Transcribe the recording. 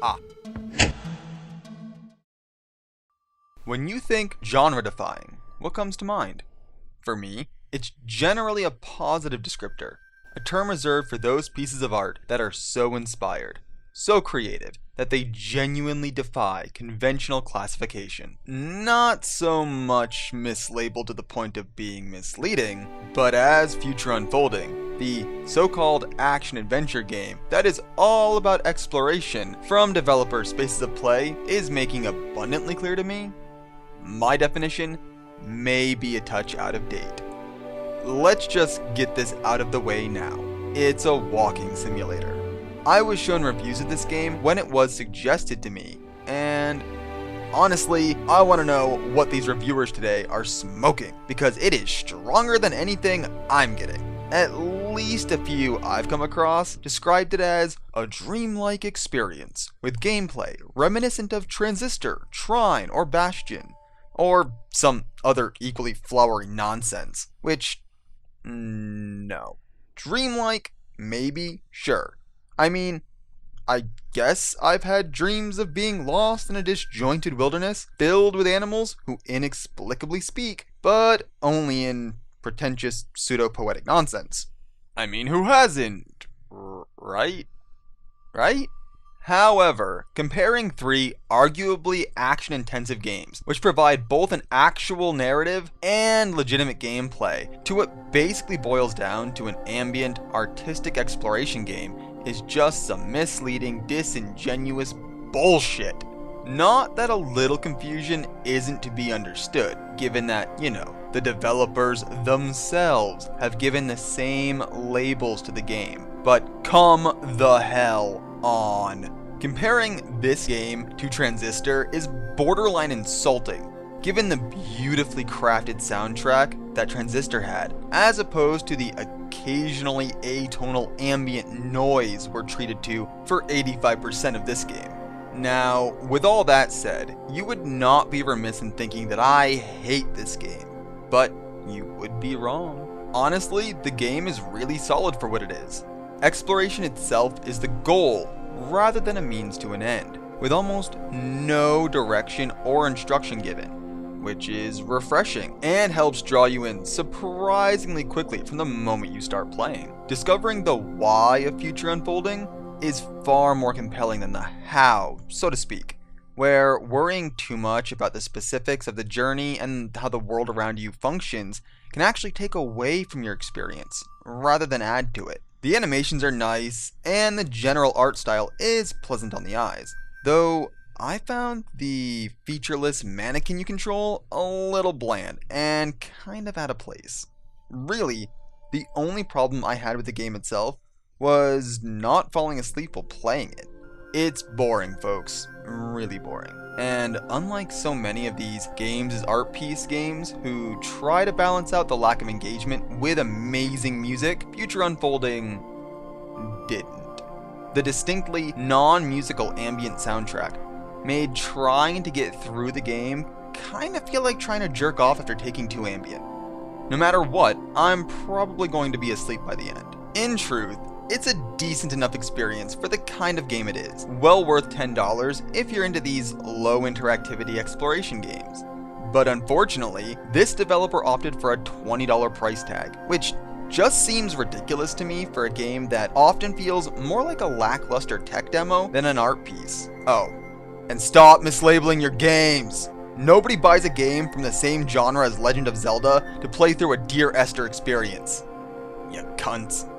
Ah. When you think genre-defying, what comes to mind? For me, it's generally a positive descriptor, a term reserved for those pieces of art that are so inspired, so creative, that they genuinely defy conventional classification. Not so much mislabeled to the point of being misleading, but as Future Unfolding, the so-called action-adventure game that is all about exploration from developer Spaces of Play is making abundantly clear to me, my definition may be a touch out of date. Let's just get this out of the way now. It's a walking simulator. I was shown reviews of this game when it was suggested to me, and honestly, I want to know what these reviewers today are smoking, because it is stronger than anything I'm getting. At least a few I've come across described it as a dreamlike experience, with gameplay reminiscent of Transistor, Trine, or Bastion, or some other equally flowery nonsense, which, no. Dreamlike? Maybe? Sure. I mean, I guess I've had dreams of being lost in a disjointed wilderness filled with animals who inexplicably speak, but only in pretentious pseudo-poetic nonsense. I mean, who hasn't? Right? Right? However, comparing three arguably action-intensive games, which provide both an actual narrative and legitimate gameplay, to what basically boils down to an ambient, artistic exploration game is just some misleading, disingenuous bullshit. Not that a little confusion isn't to be understood, given that, the developers themselves have given the same labels to the game. But come the hell on. Comparing this game to Transistor is borderline insulting, given the beautifully crafted soundtrack that Transistor had, as opposed to the occasionally atonal ambient noise we're treated to for 85% of this game. Now, with all that said, you would not be remiss in thinking that I hate this game, but you would be wrong. Honestly, the game is really solid for what it is. Exploration itself is the goal, rather than a means to an end, with almost no direction or instruction given, which is refreshing and helps draw you in surprisingly quickly from the moment you start playing. Discovering the why of Future Unfolding is far more compelling than the how, so to speak, where worrying too much about the specifics of the journey and how the world around you functions can actually take away from your experience, rather than add to it. The animations are nice, and the general art style is pleasant on the eyes, though I found the featureless mannequin you control a little bland and kind of out of place. Really, the only problem I had with the game itself was not falling asleep while playing it. It's boring, folks. Really boring. And unlike so many of these games as art piece games who try to balance out the lack of engagement with amazing music, Future Unfolding didn't. The distinctly non-musical ambient soundtrack made trying to get through the game kind of feel like trying to jerk off after taking too ambient. No matter what, I'm probably going to be asleep by the end. In truth, it's a decent enough experience for the kind of game it is. Well worth $10 if you're into these low interactivity exploration games. But unfortunately, this developer opted for a $20 price tag, which just seems ridiculous to me for a game that often feels more like a lackluster tech demo than an art piece. Oh, and stop mislabeling your games! Nobody buys a game from the same genre as Legend of Zelda to play through a Dear Esther experience. You cunts.